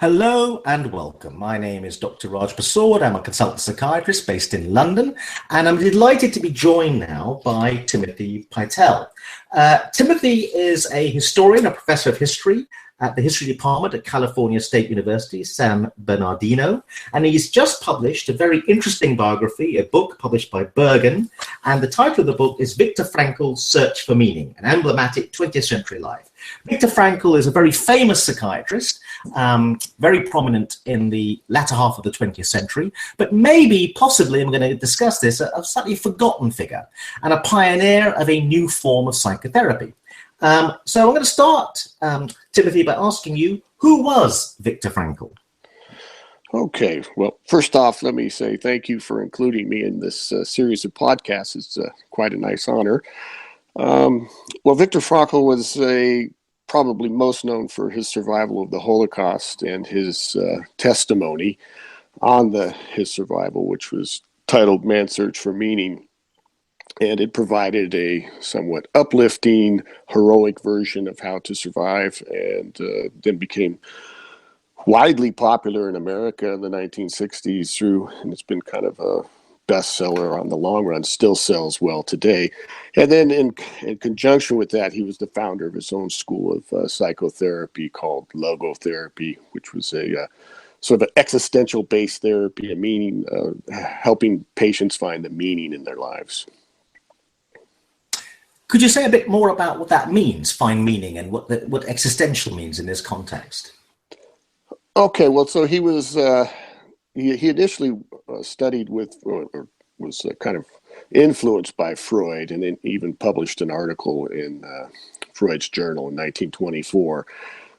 Hello and welcome. My name is Dr. Raj Persaud. I'm a consultant psychiatrist based in London, and I'm delighted to be joined now by Timothy Pytell. Timothy is a historian, a professor of history at the History Department at California State University, San Bernardino, and he's just published a very interesting biography, a book published by Bergen, and the title of the book is Viktor Frankl's Search for Meaning, an emblematic 20th century life. Viktor Frankl is a very famous psychiatrist, very prominent in the latter half of the 20th century, but possibly, I'm going to discuss this, a slightly forgotten figure and a pioneer of a new form of psychotherapy. So I'm going to start, Timothy, by asking you, who was Viktor Frankl? Okay, well, first off, let me say thank you for including me in this series of podcasts. It's quite a nice honor. Well, Viktor Frankl was probably most known for his survival of the Holocaust and his testimony on his survival, which was titled Man's Search for Meaning. And it provided a somewhat uplifting, heroic version of how to survive, and then became widely popular in America in the 1960s and it's been kind of a bestseller on the long run, still sells well today. And then in conjunction with that, he was the founder of his own school of psychotherapy called logotherapy, which was a sort of an existential-based therapy, a meaning, helping patients find the meaning in their lives. Could you say a bit more about what that means, find meaning, and what existential means in this context? Okay, well, so he was he initially studied with, or was kind of influenced by Freud, and then even published an article in Freud's journal in 1924.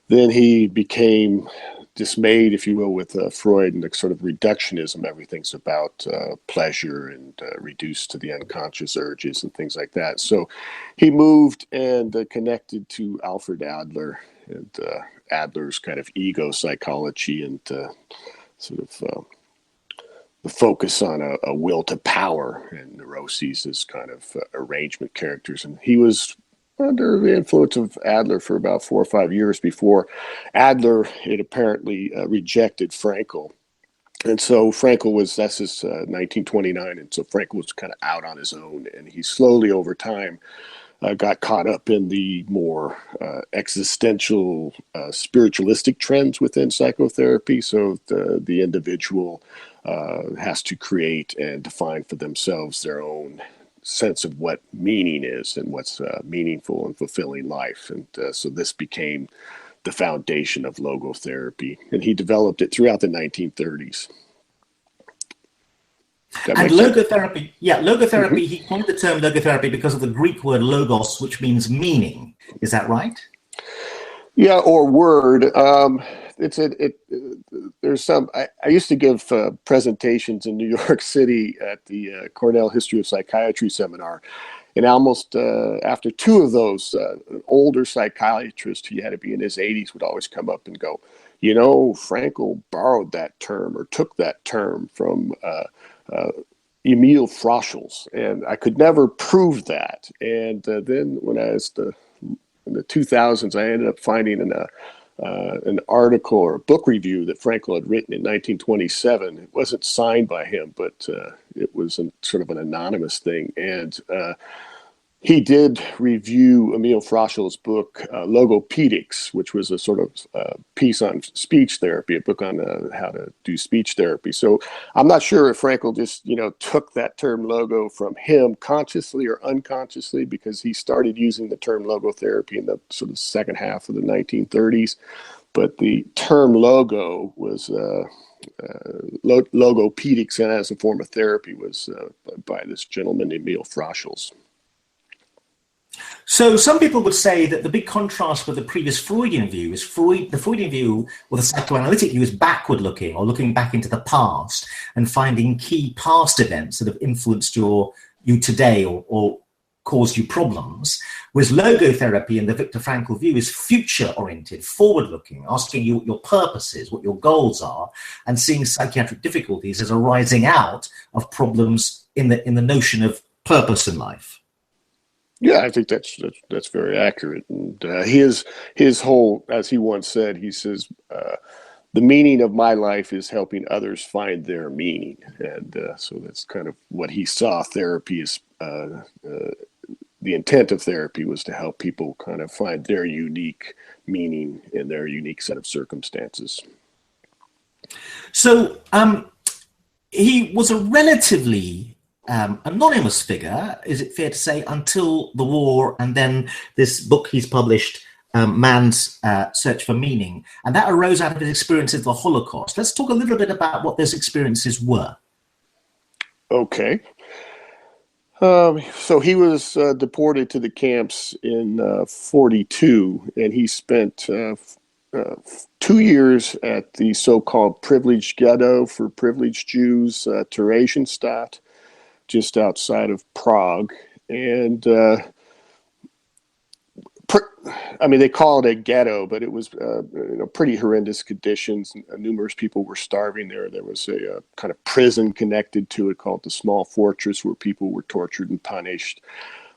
Then he became dismayed, if you will, with Freud and the sort of reductionism. Everything's about pleasure and reduced to the unconscious urges and things like that. So he moved and connected to Alfred Adler and Adler's kind of ego psychology and sort of the focus on a will to power and neuroses as kind of arrangement characters. And he was under the influence of Adler for about 4 or 5 years before Adler had apparently rejected Frankl. And so that's his 1929, and so Frankl was kind of out on his own, and he slowly over time got caught up in the more existential spiritualistic trends within psychotherapy. So the individual has to create and define for themselves their own sense of what meaning is and what's meaningful and fulfilling life. And so this became the foundation of logotherapy, and he developed it throughout the 1930s. And logotherapy, logotherapy, He coined the term logotherapy because of the Greek word logos, which means meaning. Is that right? Yeah, or word. There's some. I used to give presentations in New York City at the Cornell History of Psychiatry seminar, and almost after 2 of those, an older psychiatrist, he had to be in his 80s, would always come up and go, Frankl borrowed that term or took that term from Emil Fraschels, and I could never prove that. And then when I was in the 2000s, I ended up finding an article or a book review that Frankl had written in 1927. It wasn't signed by him, but it was sort of an anonymous thing. And he did review Emil Fraschel's book, Logopedics, which was a sort of piece on speech therapy, a book on how to do speech therapy. So I'm not sure if Frankl just, took that term logo from him consciously or unconsciously, because he started using the term logotherapy in the sort of second half of the 1930s. But the term logo was logopedics, and as a form of therapy was by this gentleman, Emil Fraschels. So some people would say that the big contrast with the previous Freudian view is the Freudian view, or the psychoanalytic view, is backward looking, or looking back into the past and finding key past events that have influenced you today or caused you problems. Whereas logotherapy in the Viktor Frankl view is future oriented, forward looking, asking you what your purpose is, what your goals are, and seeing psychiatric difficulties as arising out of problems in the notion of purpose in life. Yeah, I think that's very accurate. And his whole, as he once said, he says, the meaning of my life is helping others find their meaning. And so that's kind of what he saw therapy as. The intent of therapy was to help people kind of find their unique meaning in their unique set of circumstances. So he was a relatively anonymous figure, is it fair to say, until the war, and then this book he's published, Man's Search for Meaning, and that arose out of his experiences of the Holocaust. Let's talk a little bit about what those experiences were. Okay. So he was deported to the camps in 1942, and he spent 2 years at the so-called privileged ghetto for privileged Jews, Theresienstadt, just outside of Prague. And they call it a ghetto, but it was pretty horrendous conditions. Numerous people were starving there. There was a kind of prison connected to it called the Small Fortress, where people were tortured and punished.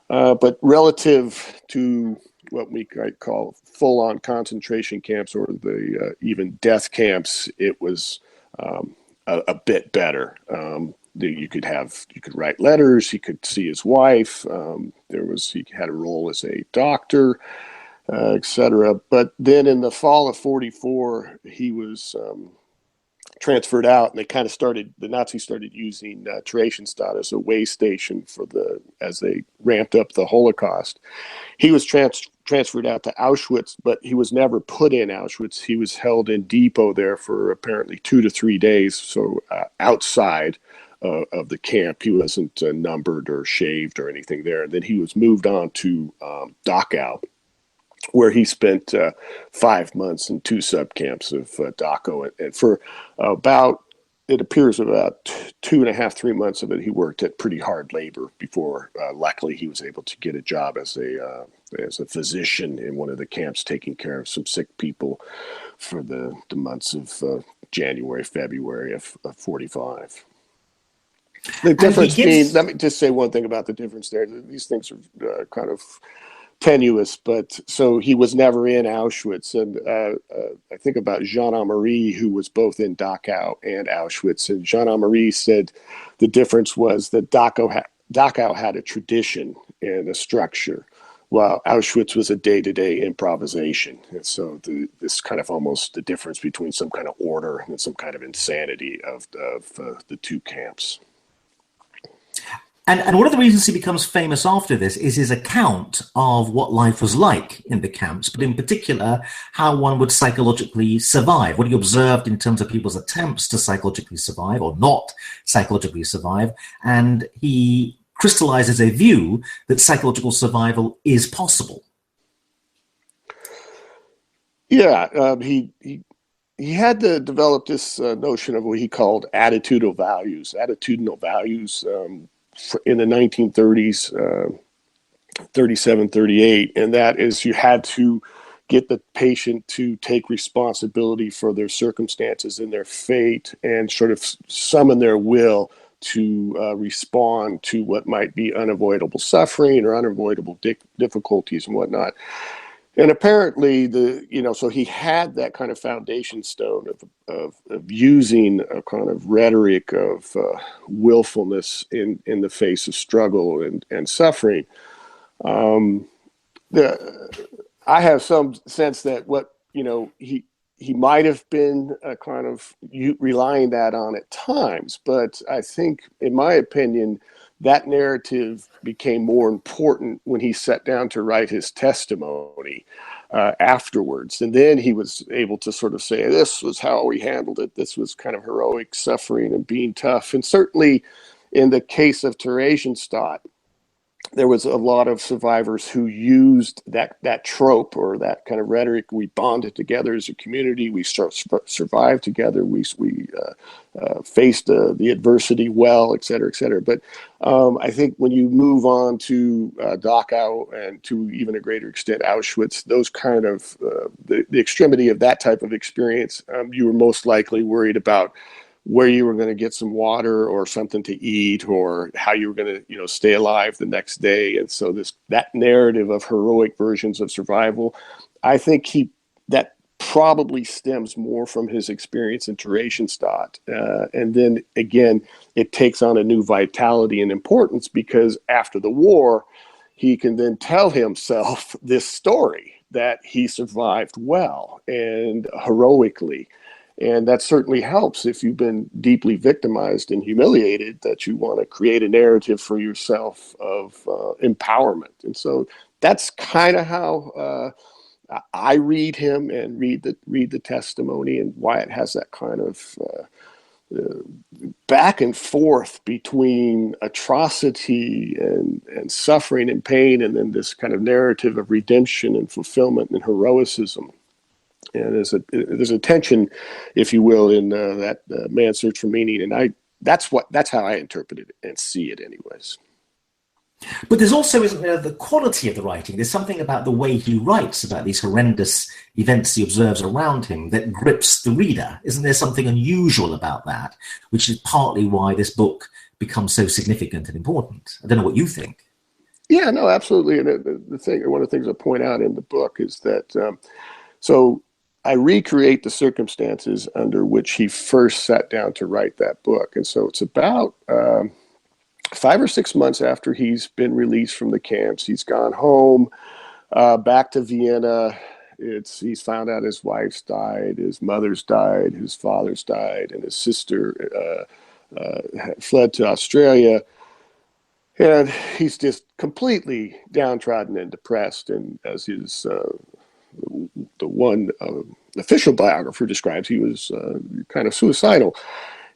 But relative to what we might call full-on concentration camps or the even death camps, it was a bit better. You could write letters. He could see his wife. He had a role as a doctor, etc. But then in the fall of 1944, he was transferred out, and the Nazis started using Theresienstadt as a way station as they ramped up the Holocaust. He was transferred out to Auschwitz, but he was never put in Auschwitz. He was held in depot there for apparently 2 to 3 days, so outside of the camp. He wasn't numbered or shaved or anything there. And then he was moved on to Dachau, where he spent 5 months in 2 subcamps of Dachau. And for it appears about 2.5, 3 months of it, he worked at pretty hard labor before, luckily, he was able to get a job as a physician in one of the camps, taking care of some sick people for the months of January, February of 1945. The difference being, let me just say one thing about the difference there. These things are kind of tenuous, but so he was never in Auschwitz. And I think about Jean-Améry, who was both in Dachau and Auschwitz. And Jean-Améry said the difference was that Dachau had a tradition and a structure, while Auschwitz was a day-to-day improvisation. And so this kind of almost the difference between some kind of order and some kind of insanity of the 2 camps. And one of the reasons he becomes famous after this is his account of what life was like in the camps, but in particular, how one would psychologically survive, what he observed in terms of people's attempts to psychologically survive or not psychologically survive. And he crystallizes a view that psychological survival is possible. Yeah, he had to develop this notion of what he called attitudinal values. In the 1930s, 37, 38, and that is you had to get the patient to take responsibility for their circumstances and their fate and sort of summon their will to respond to what might be unavoidable suffering or unavoidable difficulties and whatnot. And apparently, so he had that kind of foundation stone of using a kind of rhetoric of willfulness in the face of struggle and suffering. I have some sense that he might have been kind of relying that on at times, but I think, in my opinion, that narrative became more important when he sat down to write his testimony afterwards. And then he was able to sort of say, this was how we handled it. This was kind of heroic suffering and being tough. And certainly in the case of Theresienstadt, there was a lot of survivors who used that trope or that kind of rhetoric. We bonded together as a community. We survived together. We faced the adversity well, et cetera, et cetera. But I think when you move on to Dachau and to even a greater extent Auschwitz, those kind of the extremity of that type of experience, you were most likely worried about where you were going to get some water or something to eat, or how you were going to, stay alive the next day. And so that narrative of heroic versions of survival, I think that probably stems more from his experience in Theresienstadt. And then again, it takes on a new vitality and importance because after the war, he can then tell himself this story that he survived well and heroically. And that certainly helps if you've been deeply victimized and humiliated, that you want to create a narrative for yourself of empowerment. And so that's kind of how I read him and read the testimony, and why it has that kind of back and forth between atrocity and suffering and pain, and then this kind of narrative of redemption and fulfillment and heroicism. And there's a tension, if you will, in that man's search for meaning, and that's how I interpret it and see it, anyways. But there's also, isn't there, the quality of the writing. There's something about the way he writes about these horrendous events he observes around him that grips the reader. Isn't there something unusual about that, which is partly why this book becomes so significant and important? I don't know what you think. Yeah, no, absolutely. And one of the things I point out in the book is that so I recreate the circumstances under which he first sat down to write that book. And so it's about 5 or 6 months after he's been released from the camps. He's gone home, back to Vienna. He's found out his wife's died, his mother's died, his father's died, and his sister fled to Australia. And he's just completely downtrodden and depressed. And as his the one official biographer describes, he was kind of suicidal.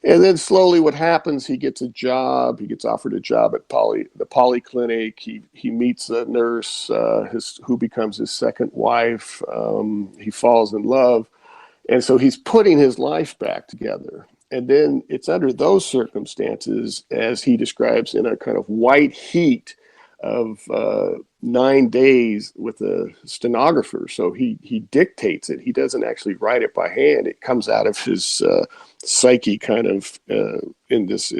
And then slowly what happens, he gets a job. He gets offered a job at the polyclinic. He meets a nurse who becomes his second wife. He falls in love. And so he's putting his life back together. And then it's under those circumstances, as he describes, in a kind of white heat of 9 days with a stenographer. So he dictates it. He doesn't actually write it by hand. It comes out of his psyche kind of in this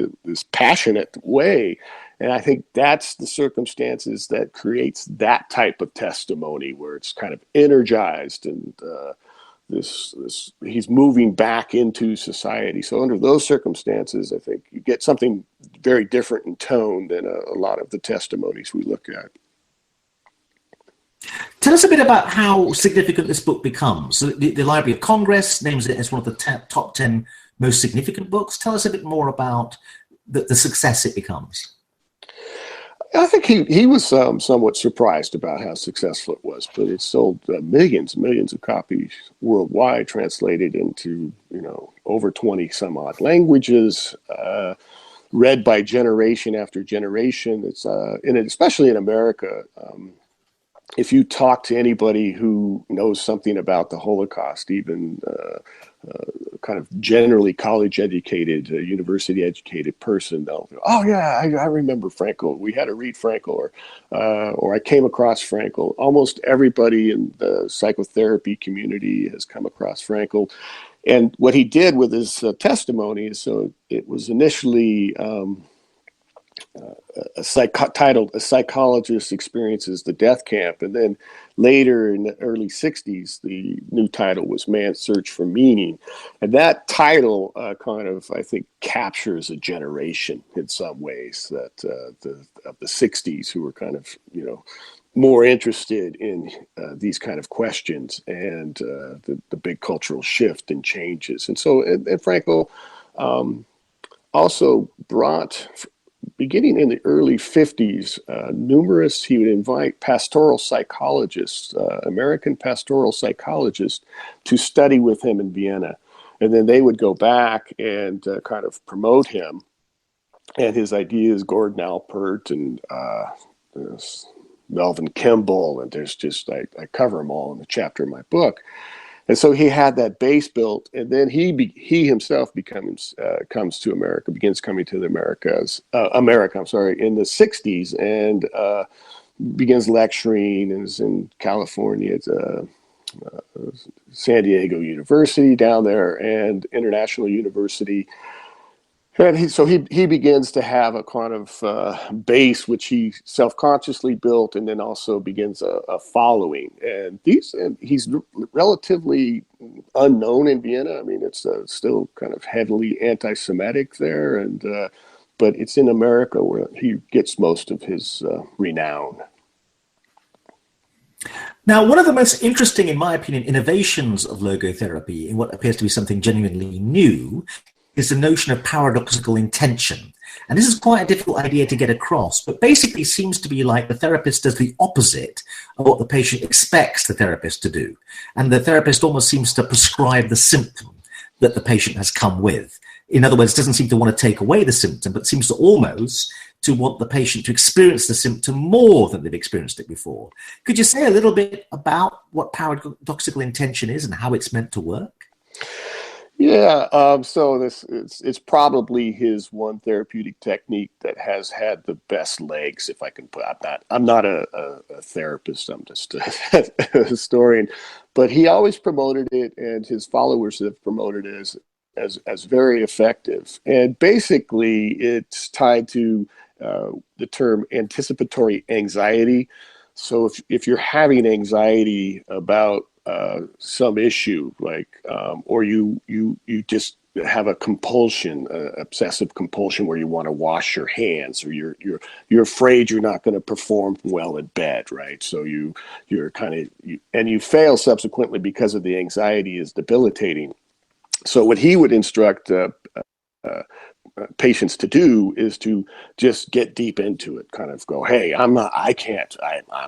passionate way. And I think that's the circumstances that creates that type of testimony, where it's kind of energized and he's moving back into society. So under those circumstances, I think you get something very different in tone than a lot of the testimonies we look at. Tell us a bit about how significant this book becomes. The Library of Congress names it as one of the top 10 most significant books. Tell us a bit more about the success it becomes. I think he was somewhat surprised about how successful it was, but it sold millions and millions of copies worldwide, translated into over 20 some odd languages, read by generation after generation. It's especially in America. If you talk to anybody who knows something about the Holocaust, even kind of generally college-educated, university-educated person, they'll go, "Oh yeah, I remember Frankl. We had to read Frankl, or I came across Frankl." Almost everybody in the psychotherapy community has come across Frankl. And what he did with his testimony is, so it was initially titled "A Psychologist Experiences the Death Camp," and then later in the early 60s, the new title was "Man's Search for Meaning." And that title kind of, I think, captures a generation in some ways, that of the 60s, who were kind of, more interested in these kind of questions and the big cultural shift and changes. And so, and Frankl also brought, beginning in the early 50s, he would invite pastoral psychologists, American pastoral psychologists, to study with him in Vienna. And then they would go back and kind of promote him and his ideas, Gordon Alpert and Melvin Kimball, and there's just, I cover them all in the chapter in my book. And so he had that base built, and then he himself comes to America, begins coming to the America, in the 60s, and begins lecturing, and is in California at San Diego University down there, and International University. And he begins to have a kind of base which he self-consciously built, and then also begins a following. And he's relatively unknown in Vienna. I mean, it's still kind of heavily anti-Semitic there, and but it's in America where he gets most of his renown. Now, one of the most interesting, in my opinion, innovations of logotherapy in what appears to be something genuinely new is the notion of paradoxical intention. And this is quite a difficult idea to get across, but basically seems to be like the therapist does the opposite of what the patient expects the therapist to do. And the therapist almost seems to prescribe the symptom that the patient has come with. In other words, doesn't seem to want to take away the symptom, but seems to almost to want the patient to experience the symptom more than they've experienced it before. Could you say a little bit about what paradoxical intention is and how it's meant to work? Yeah, so it's probably his one therapeutic technique that has had the best legs, if I can put. I'm not a therapist. I'm just a historian, but he always promoted it, and his followers have promoted it as very effective. And basically, it's tied to the term anticipatory anxiety. So if you're having anxiety about some issue, like or you just have a compulsion, obsessive compulsion, where you want to wash your hands, or you're afraid you're not going to perform well in bed, right? So you're kind of and you fail subsequently because of the anxiety is debilitating. So what he would instruct patients to do is to just get deep into it, kind of go, hey, I'm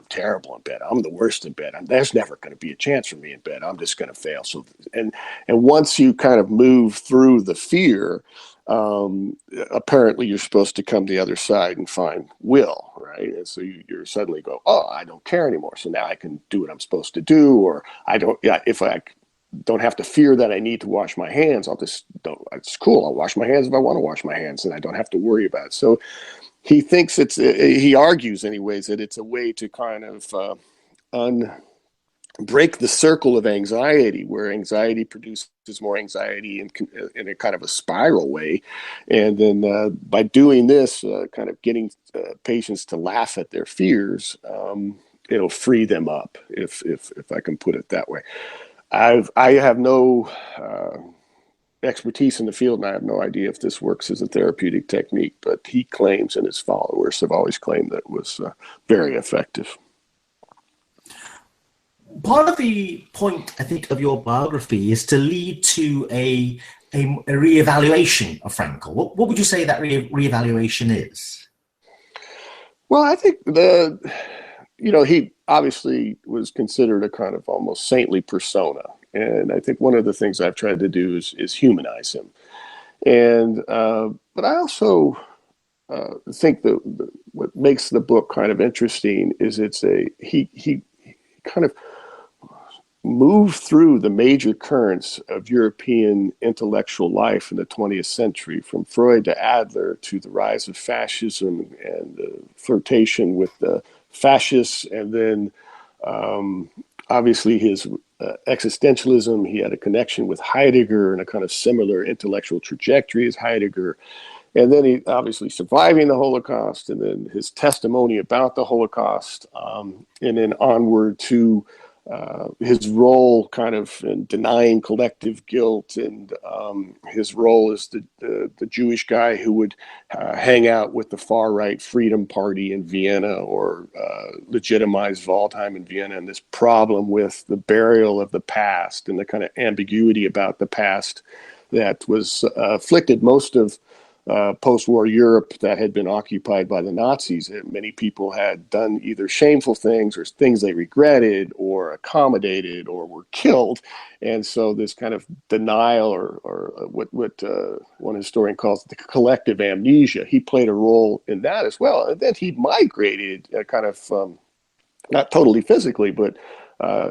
terrible in bed. I'm the worst in bed. There's never going to be a chance for me in bed. I'm just going to fail. So, and once you kind of move through the fear, apparently you're supposed to come the other side and find will, right? And so you're suddenly go, oh, I don't care anymore. So now I can do what I'm supposed to do, or if I don't have to fear that I need to wash my hands. It's cool. I'll wash my hands if I want to wash my hands, and I don't have to worry about it. So he thinks he argues anyways, that it's a way to kind of break the circle of anxiety, where anxiety produces more anxiety in a kind of a spiral way. And then by doing this, kind of getting patients to laugh at their fears, it'll free them up, if I can put it that way. I have no expertise in the field, and I have no idea if this works as a therapeutic technique, but he claims, and his followers have always claimed, that it was very effective. Part of the point, I think, of your biography is to lead to a reevaluation of Frankl. What would you say that reevaluation is? Well, I think he obviously was considered a kind of almost saintly persona. And I think one of the things I've tried to do is humanize him. And but I also think that what makes the book kind of interesting is he kind of moved through the major currents of European intellectual life in the 20th century, from Freud to Adler, to the rise of fascism and the flirtation with the fascists, and then obviously his existentialism. He had a connection with Heidegger and a kind of similar intellectual trajectory as Heidegger. And then he obviously surviving the Holocaust, and then his testimony about the Holocaust, and then onward to his role kind of in denying collective guilt, and his role as the Jewish guy who would hang out with the far-right Freedom Party in Vienna, or legitimize Waldheim in Vienna, and this problem with the burial of the past and the kind of ambiguity about the past that was afflicted most of post-war Europe that had been occupied by the Nazis. Many people had done either shameful things or things they regretted or accommodated or were killed. And so this kind of denial, or what one historian calls the collective amnesia, he played a role in that as well. And then he migrated kind of, not totally physically, but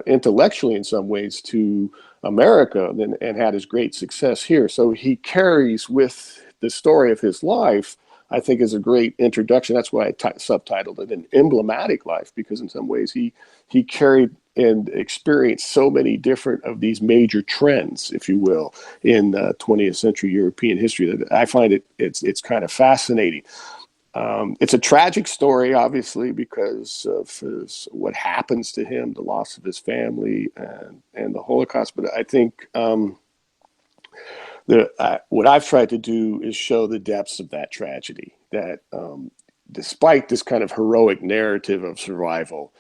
intellectually in some ways, to America, and had his great success here. So he carries with the story of his life, I think, is a great introduction. That's why I subtitled it An Emblematic Life, because in some ways he carried experienced so many different of these major trends, if you will, in 20th century European history that I find it's kind of fascinating. It's a tragic story, obviously, because of what happens to him, the loss of his family, and the Holocaust. But I think what I've tried to do is show the depths of that tragedy, that despite this kind of heroic narrative of survival,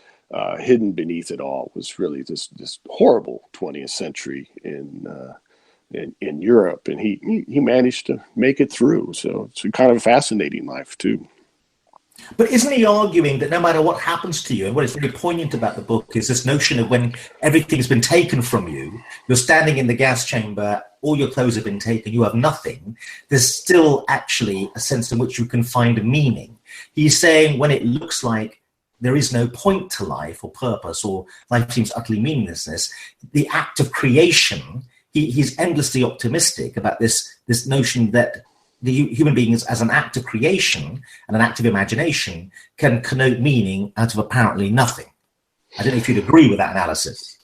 hidden beneath it all was really this horrible 20th century in Europe, and he managed to make it through. So it's kind of a fascinating life too. But isn't he arguing that no matter what happens to you, and what is really poignant about the book is this notion of when everything's been taken from you, you're standing in the gas chamber, all your clothes have been taken, you have nothing, there's still actually a sense in which you can find a meaning. He's saying when it looks like there is no point to life or purpose, or life seems utterly meaninglessness, the act of creation, he's endlessly optimistic about this notion that the human being as an act of creation and an act of imagination can connote meaning out of apparently nothing. I don't know if you'd agree with that analysis.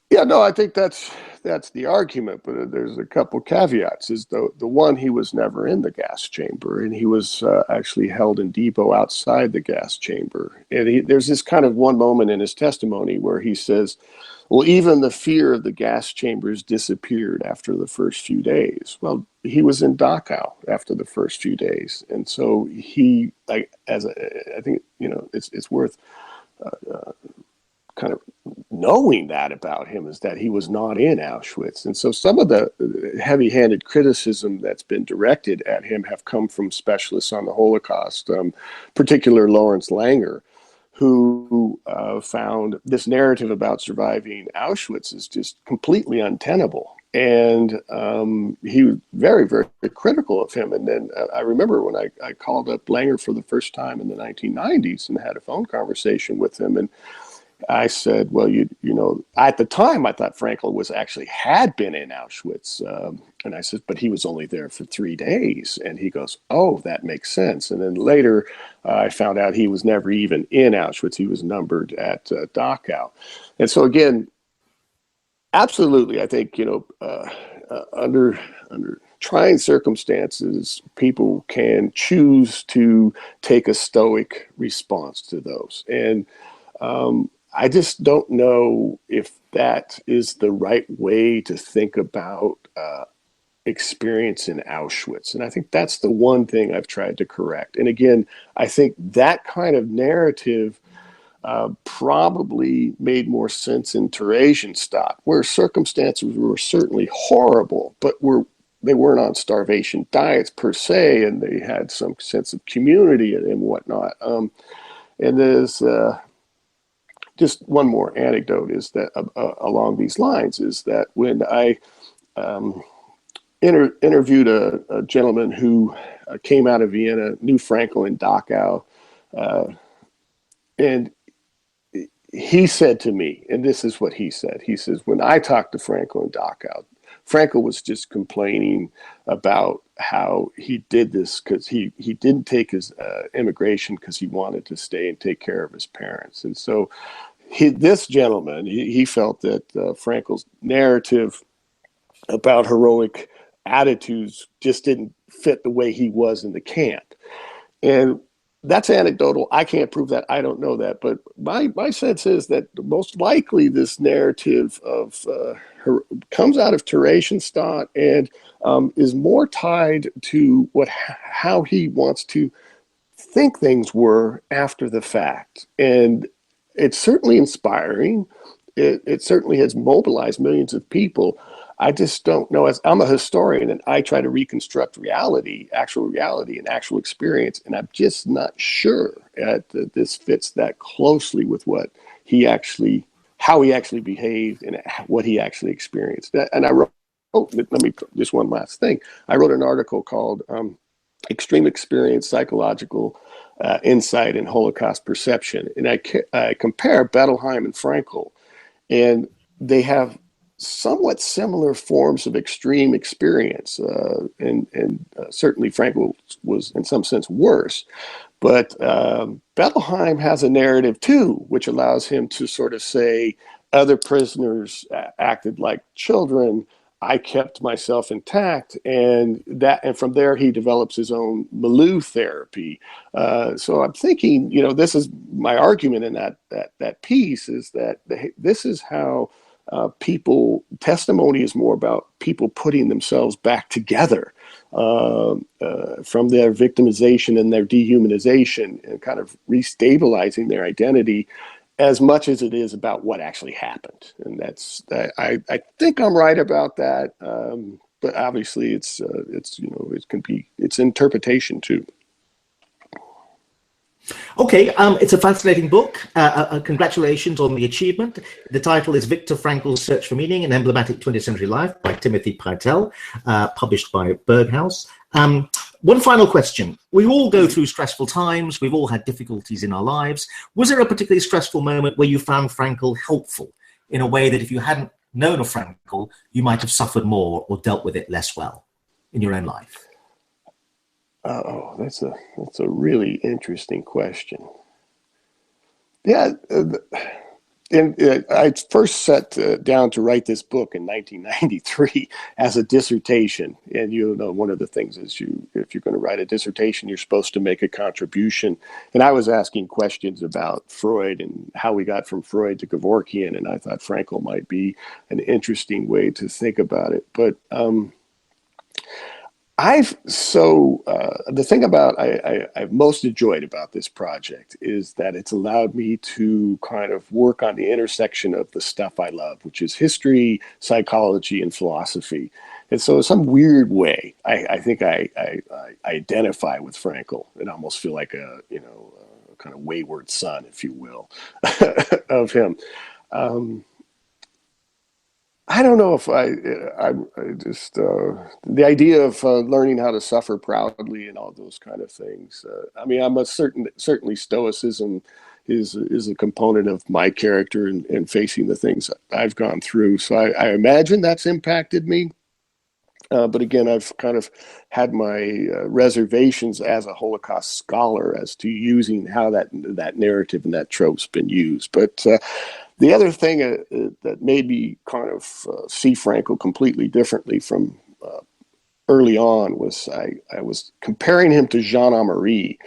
Yeah, no, I think that's the argument, but there's a couple caveats. Is the one, he was never in the gas chamber, and he was actually held in depot outside the gas chamber. And there's this kind of one moment in his testimony where he says, well, even the fear of the gas chambers disappeared after the first few days. Well, he was in Dachau after the first few days. And so I think, it's worth kind of knowing that about him, is that he was not in Auschwitz. And so some of the heavy-handed criticism that's been directed at him have come from specialists on the Holocaust, particular Lawrence Langer, who found this narrative about surviving Auschwitz is just completely untenable. And he was very, very critical of him. And then I remember when I called up Langer for the first time in the 1990s and had a phone conversation with him, and I said, well, you know, at the time I thought Frankl had been in Auschwitz. And I said, but he was only there for 3 days. And he goes, oh, that makes sense. And then later I found out he was never even in Auschwitz. He was numbered at Dachau. And so again, absolutely, I think, under trying circumstances, people can choose to take a stoic response to those. And I just don't know if that is the right way to think about experience in Auschwitz. And I think that's the one thing I've tried to correct. And again, I think that kind of narrative probably made more sense in Theresienstadt, where circumstances were certainly horrible, but they weren't on starvation diets per se, and they had some sense of community and whatnot. And there's just one more anecdote is that along these lines is that when I interviewed a gentleman who came out of Vienna, knew Frankl in Dachau, and he said to me, and this is what he said, he says, when I talked to Frankl in Dachau, Frankl was just complaining about how he did this because he didn't take his immigration because he wanted to stay and take care of his parents. And so this gentleman, he felt that Frankl's narrative about heroic attitudes just didn't fit the way he was in the camp. And that's anecdotal. I can't prove that. I don't know that. But my sense is that most likely this narrative of comes out of Theresienstadt and is more tied to how he wants to think things were after the fact. And it's certainly inspiring. It certainly has mobilized millions of people. I just don't know. As I'm a historian and I try to reconstruct actual reality and actual experience, and I'm just not sure that this fits that closely with how he actually behaved and what he actually experienced. And I wrote, just one last thing. I wrote an article called Extreme Experience, Psychological Insight and Holocaust Perception. And I compare Bettelheim and Frankl, and they have somewhat similar forms of extreme experience. And certainly Frankl was in some sense worse. But Bettelheim has a narrative too, which allows him to sort of say, other prisoners acted like children, I kept myself intact, and from there he develops his own milieu therapy. So I'm thinking, this is my argument in that piece, is that this is how testimony is more about people putting themselves back together from their victimization and their dehumanization, and kind of restabilizing their identity, as much as it is about what actually happened. And I think I'm right about that. But obviously it's interpretation too. Okay, it's a fascinating book. Congratulations on the achievement. The title is Viktor Frankl's Search for Meaning, An Emblematic 20th Century Life by Timothy Pytell, published by Berghaus. One final question. We all go through stressful times. We've all had difficulties in our lives. Was there a particularly stressful moment where you found Frankl helpful in a way that if you hadn't known of Frankl, you might have suffered more or dealt with it less well in your own life? Oh, that's a really interesting question. Yeah, I first sat down to write this book in 1993 as a dissertation. And one of the things is if you're going to write a dissertation, you're supposed to make a contribution. And I was asking questions about Freud and how we got from Freud to Kevorkian, and I thought Frankl might be an interesting way to think about it. But the thing about I've most enjoyed about this project is that it's allowed me to kind of work on the intersection of the stuff I love, which is history, psychology, and philosophy. And so in some weird way, I think I identify with Frankl and almost feel like a kind of wayward son, if you will, of him. I don't know if I just the idea of learning how to suffer proudly and all those kind of things. Certainly stoicism is a component of my character and facing the things I've gone through. So I imagine that's impacted me. But again, I've kind of had my reservations as a Holocaust scholar as to using how that narrative and that trope's been used. But the other thing that made me kind of see Frankl completely differently from early on was I was comparing him to Jean Amery.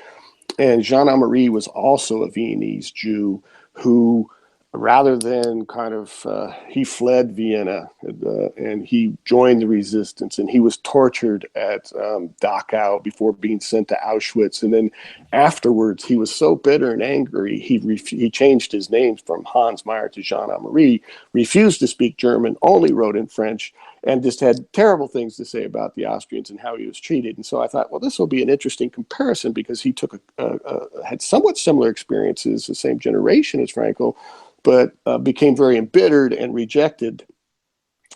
And Jean Amery was also a Viennese Jew who, rather than he fled Vienna and he joined the resistance, and he was tortured at Dachau before being sent to Auschwitz. And then afterwards, he was so bitter and angry, he changed his name from Hans Meyer to Jean Amery, refused to speak German, only wrote in French, and just had terrible things to say about the Austrians and how he was treated. And so I thought, well, this will be an interesting comparison, because he had somewhat similar experiences, the same generation as Frankl, but became very embittered and rejected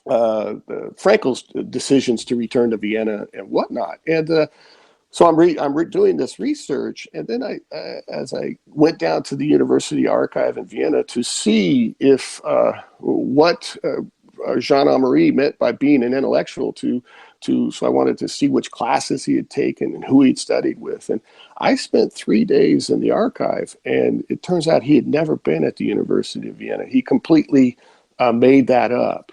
Frankl's decisions to return to Vienna and whatnot. And so I'm doing this research, and then as I went down to the University Archive in Vienna to see if what Jean Amery meant by being an intellectual so I wanted to see which classes he had taken and who he'd studied with. And I spent 3 days in the archive, and it turns out he had never been at the University of Vienna. He completely made that up.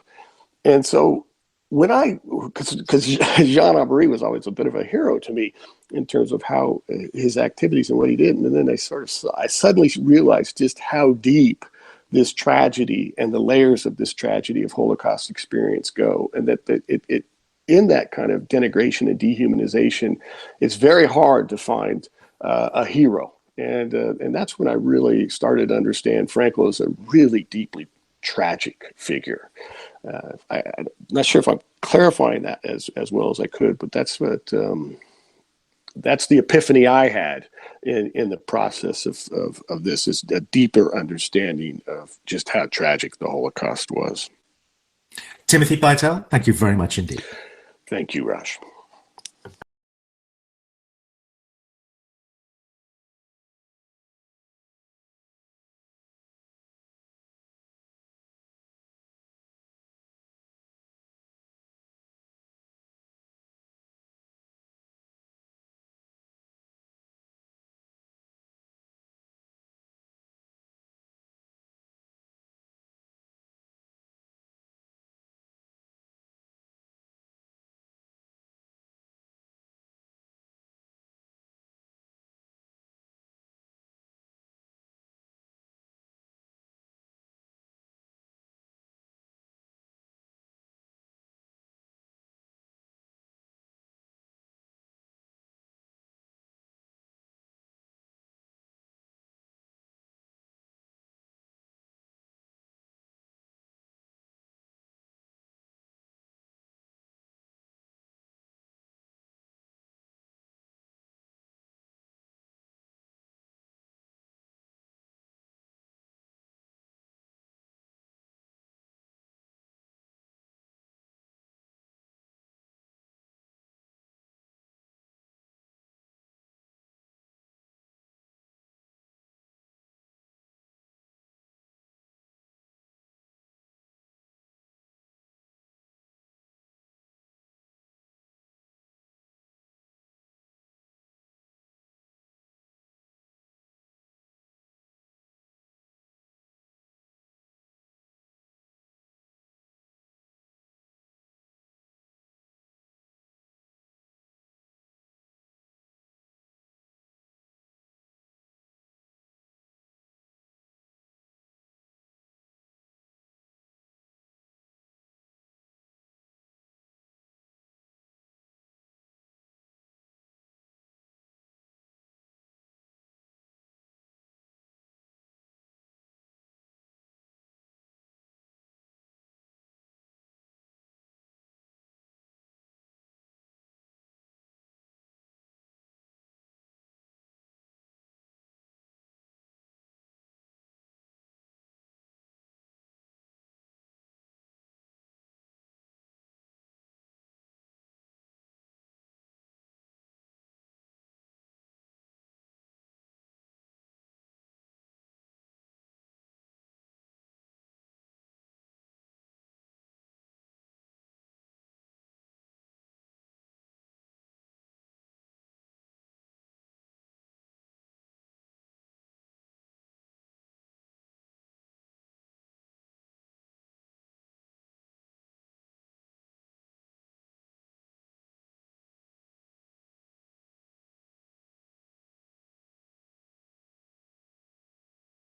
And so because Jean Amery was always a bit of a hero to me in terms of how his activities and what he did. And then I suddenly realized just how deep this tragedy and the layers of this tragedy of Holocaust experience go, and that it in that kind of denigration and dehumanization, it's very hard to find a hero. And that's when I really started to understand Frankl as a really deeply tragic figure. I'm not sure if I'm clarifying that as well as I could, but that's the epiphany I had in the process of this, is a deeper understanding of just how tragic the Holocaust was. Timothy Pytell, thank you very much indeed. Thank you, Raj.